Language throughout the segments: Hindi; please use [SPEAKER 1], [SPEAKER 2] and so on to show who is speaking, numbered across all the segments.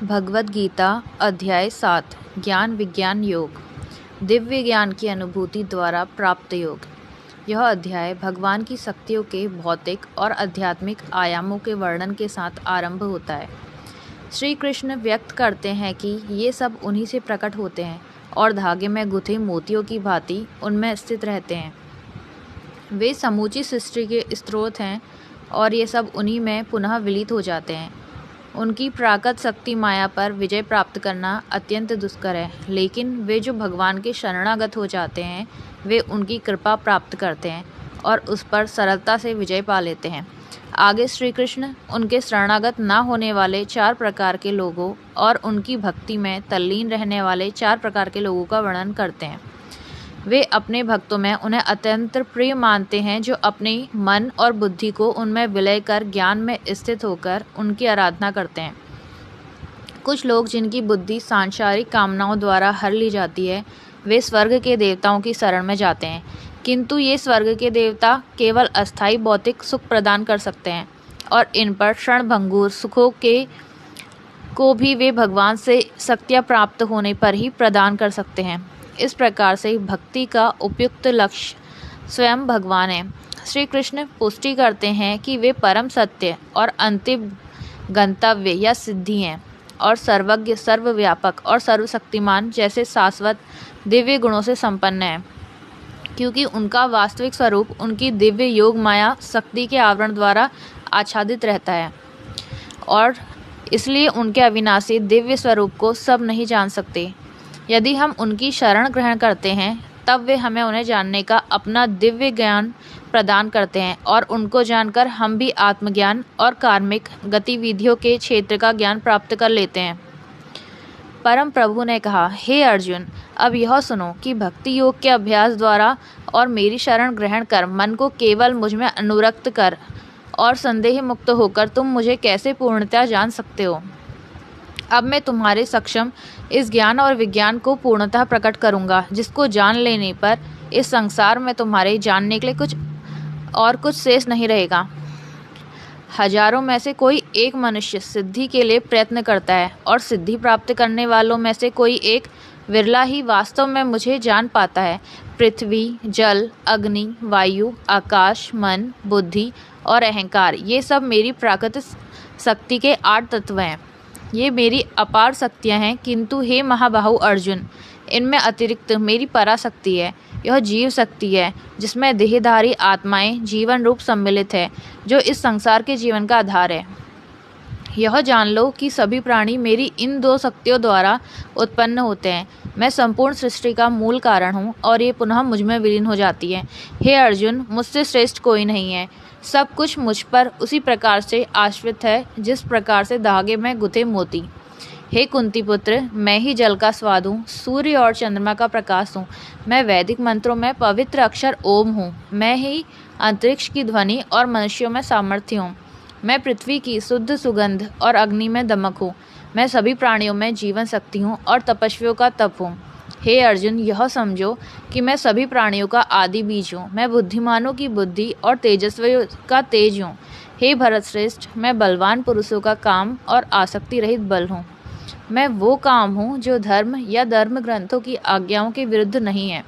[SPEAKER 1] भगवद गीता अध्याय 7 ज्ञान विज्ञान योग दिव्य ज्ञान की अनुभूति द्वारा प्राप्त योग। यह अध्याय भगवान की शक्तियों के भौतिक और आध्यात्मिक आयामों के वर्णन के साथ आरंभ होता है। श्री कृष्ण व्यक्त करते हैं कि ये सब उन्हीं से प्रकट होते हैं और धागे में गुथे मोतियों की भांति उनमें स्थित रहते हैं। वे समूची सृष्टि के स्रोत हैं और ये सब उन्हीं में पुनः विलीत हो जाते हैं। उनकी प्राकृत शक्ति माया पर विजय प्राप्त करना अत्यंत दुष्कर है, लेकिन वे जो भगवान के शरणागत हो जाते हैं वे उनकी कृपा प्राप्त करते हैं और उस पर सरलता से विजय पा लेते हैं। आगे श्री कृष्ण उनके शरणागत न होने वाले 4 प्रकार के लोगों और उनकी भक्ति में तल्लीन रहने वाले 4 प्रकार के लोगों का वर्णन करते हैं। वे अपने भक्तों में उन्हें अत्यंत प्रिय मानते हैं, जो अपने मन और बुद्धि को उनमें विलय कर ज्ञान में स्थित होकर उनकी आराधना करते हैं। कुछ लोग जिनकी बुद्धि सांसारिक कामनाओं द्वारा हर ली जाती है, वे स्वर्ग के देवताओं की शरण में जाते हैं, किंतु ये स्वर्ग के देवता केवल अस्थायी भौतिक सुख प्रदान कर सकते हैं और इन पर क्षणभंगुर सुखों को भी वे भगवान से शक्तियाँ प्राप्त होने पर ही प्रदान कर सकते हैं। इस प्रकार से भक्ति का उपयुक्त लक्ष्य स्वयं भगवान है। श्री कृष्ण पुष्टि करते हैं कि वे परम सत्य और अंतिम गंतव्य या सिद्धि हैं और सर्वज्ञ, सर्वव्यापक और सर्वशक्तिमान जैसे शाश्वत दिव्य गुणों से संपन्न हैं, क्योंकि उनका वास्तविक स्वरूप उनकी दिव्य योग माया शक्ति के आवरण द्वारा आच्छादित रहता है और इसलिए उनके अविनाशी दिव्य स्वरूप को सब नहीं जान सकते। यदि हम उनकी शरण ग्रहण करते हैं तब वे हमें उन्हें जानने का अपना दिव्य ज्ञान प्रदान करते हैं और उनको जानकर हम भी आत्मज्ञान और कार्मिक गतिविधियों के क्षेत्र का ज्ञान प्राप्त कर लेते हैं। परम प्रभु ने कहा, हे अर्जुन, अब यह सुनो कि भक्ति योग के अभ्यास द्वारा और मेरी शरण ग्रहण कर मन को केवल मुझ में अनुरक्त कर और संदेह मुक्त होकर तुम मुझे कैसे पूर्णतया जान सकते हो। अब मैं तुम्हारे सक्षम इस ज्ञान और विज्ञान को पूर्णतः प्रकट करूंगा, जिसको जान लेने पर इस संसार में तुम्हारे जानने के लिए कुछ शेष नहीं रहेगा। हजारों में से कोई एक मनुष्य सिद्धि के लिए प्रयत्न करता है और सिद्धि प्राप्त करने वालों में से कोई एक विरला ही वास्तव में मुझे जान पाता है। पृथ्वी, जल, अग्नि, वायु, आकाश, मन, बुद्धि और अहंकार, ये सब मेरी प्राकृतिक शक्ति के 8 तत्व हैं। ये मेरी अपार शक्तियाँ हैं, किंतु हे महाबाहु अर्जुन, इनमें अतिरिक्त मेरी पराशक्ति है। यह जीव शक्ति है, जिसमें देहधारी आत्माएं जीवन रूप सम्मिलित है, जो इस संसार के जीवन का आधार है। यह जान लो कि सभी प्राणी मेरी इन 2 शक्तियों द्वारा उत्पन्न होते हैं। मैं संपूर्ण सृष्टि का मूल कारण हूँ और ये पुनः मुझ में विलीन हो जाती है। हे अर्जुन, मुझसे श्रेष्ठ कोई नहीं है। सब कुछ मुझ पर उसी प्रकार से आश्रित है जिस प्रकार से धागे में गुथे मोती। हे कुंती पुत्र, मैं ही जल का स्वाद हूँ, सूर्य और चंद्रमा का प्रकाश हूँ। मैं वैदिक मंत्रों में पवित्र अक्षर ओम हूँ। मैं ही अंतरिक्ष की ध्वनि और मनुष्यों में सामर्थ्य हूँ। मैं पृथ्वी की शुद्ध सुगंध और अग्नि में दमक हूँ। मैं सभी प्राणियों में जीवन शक्ति हूँ और तपस्वियों का तप हूँ। हे अर्जुन, यह समझो कि मैं सभी प्राणियों का आदि बीज हूँ। मैं बुद्धिमानों की बुद्धि और तेजस्वियों का तेज हूँ। हे भरत श्रेष्ठ, मैं बलवान पुरुषों का काम और आसक्ति रहित बल हूँ। मैं वो काम हूँ जो धर्म या धर्म ग्रंथों की आज्ञाओं के विरुद्ध नहीं है।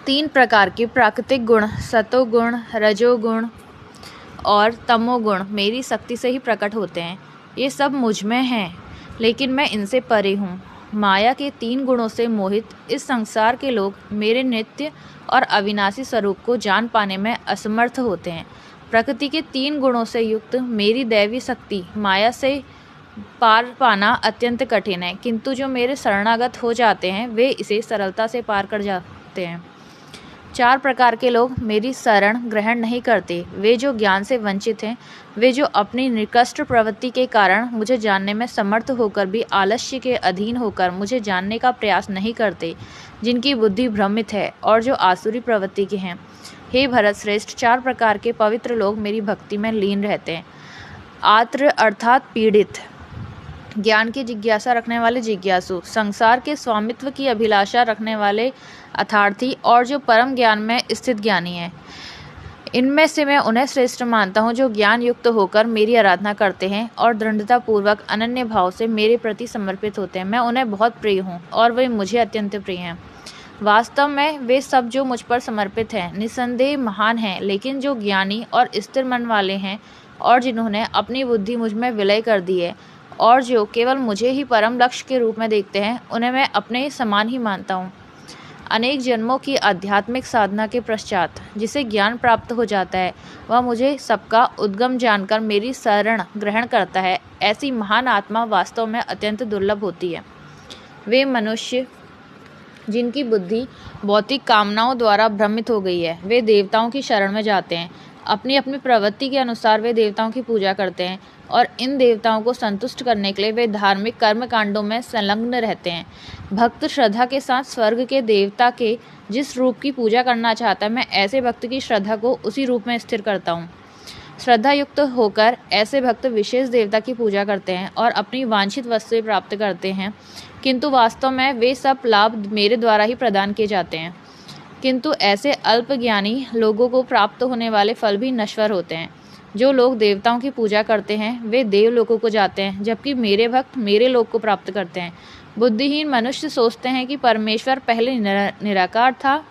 [SPEAKER 1] 3 प्रकार के प्राकृतिक गुण, सतोगुण, रजोगुण और तमोगुण, मेरी शक्ति से ही प्रकट होते हैं। ये सब मुझ में हैं, लेकिन मैं इनसे परे हूँ। माया के 3 गुणों से मोहित इस संसार के लोग मेरे नित्य और अविनाशी स्वरूप को जान पाने में असमर्थ होते हैं। प्रकृति के 3 गुणों से युक्त मेरी दैवी शक्ति माया से पार पाना अत्यंत कठिन है, किंतु जो मेरे शरणागत हो जाते हैं वे इसे सरलता से पार कर जाते हैं। 4 प्रकार के लोग मेरी शरण ग्रहण नहीं करते। वे जो ज्ञान से वंचित हैं, वे जो अपनी निकृष्ट प्रवृत्ति के कारण मुझे जानने में समर्थ होकर भी आलस्य के अधीन होकर मुझे जानने का प्रयास नहीं करते, जिनकी बुद्धि भ्रमित है और जो आसुरी प्रवृत्ति के हैं। हे भरत श्रेष्ठ, 4 प्रकार के पवित्र लोग मेरी भक्ति में लीन रहते हैं। आत्र अर्थात पीड़ित, ज्ञान की जिज्ञासा रखने वाले जिज्ञासु, संसार के स्वामित्व की अभिलाषा रखने वाले अर्थार्थी और जो परम ज्ञान में स्थित ज्ञानी है। इनमें से मैं उन्हें श्रेष्ठ मानता हूँ जो ज्ञान युक्त होकर मेरी आराधना करते हैं और दृढ़तापूर्वक अनन्य भाव से मेरे प्रति समर्पित होते हैं। मैं उन्हें बहुत प्रिय हूँ और वे मुझे अत्यंत प्रिय हैं। वास्तव में वे सब जो मुझ पर समर्पित हैं निस्संदेह महान हैं, लेकिन जो ज्ञानी और स्थिर मन वाले हैं और जिन्होंने अपनी बुद्धि मुझ में विलय कर दी है और जो केवल मुझे ही परम लक्ष्य के रूप में देखते हैं, उन्हें मैं अपने समान ही मानता हूँ। अनेक जन्मों की आध्यात्मिक साधना के पश्चात जिसे ज्ञान प्राप्त हो जाता है, वह मुझे सबका उद्गम जानकर मेरी शरण ग्रहण करता है। ऐसी महान आत्मा वास्तव में अत्यंत दुर्लभ होती है। वे मनुष्य जिनकी बुद्धि भौतिक कामनाओं द्वारा भ्रमित हो गई है, वे देवताओं की शरण में जाते हैं। अपनी अपनी प्रवृत्ति के अनुसार वे देवताओं की पूजा करते हैं और इन देवताओं को संतुष्ट करने के लिए वे धार्मिक कर्म कांडों में संलग्न रहते हैं। भक्त श्रद्धा के साथ स्वर्ग के देवता के जिस रूप की पूजा करना चाहता है, मैं ऐसे भक्त की श्रद्धा को उसी रूप में स्थिर करता हूँ। श्रद्धा युक्त होकर ऐसे भक्त विशेष देवता की पूजा करते हैं और अपनी वांछित वस्तुएं प्राप्त करते हैं, किंतु वास्तव में वे सब लाभ मेरे द्वारा ही प्रदान किए जाते हैं। किंतु ऐसे अल्पज्ञानी लोगों को प्राप्त होने वाले फल भी नश्वर होते हैं। जो लोग देवताओं की पूजा करते हैं वे देवलोकों को जाते हैं, जबकि मेरे भक्त मेरे लोक को प्राप्त करते हैं। बुद्धिहीन मनुष्य सोचते हैं कि परमेश्वर पहले निराकार था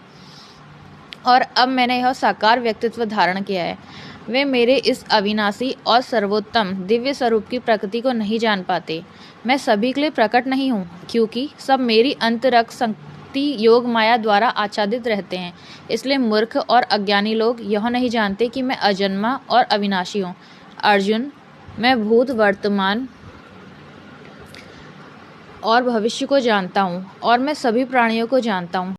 [SPEAKER 1] और अब मैंने यह साकार व्यक्तित्व धारण किया है। वे मेरे इस अविनाशी और सर्वोत्तम दिव्य स्वरूप की प्रकृति को नहीं जान पाते। मैं सभी के लिए प्रकट नहीं हूँ, क्योंकि सब मेरी अंतरंग शक्ति योग माया द्वारा आच्छादित रहते हैं। इसलिए मूर्ख और अज्ञानी लोग यह नहीं जानते कि मैं अजन्मा और अविनाशी हूँ। अर्जुन, मैं भूत, वर्तमान और भविष्य को जानता हूँ और मैं सभी प्राणियों को जानता हूँ।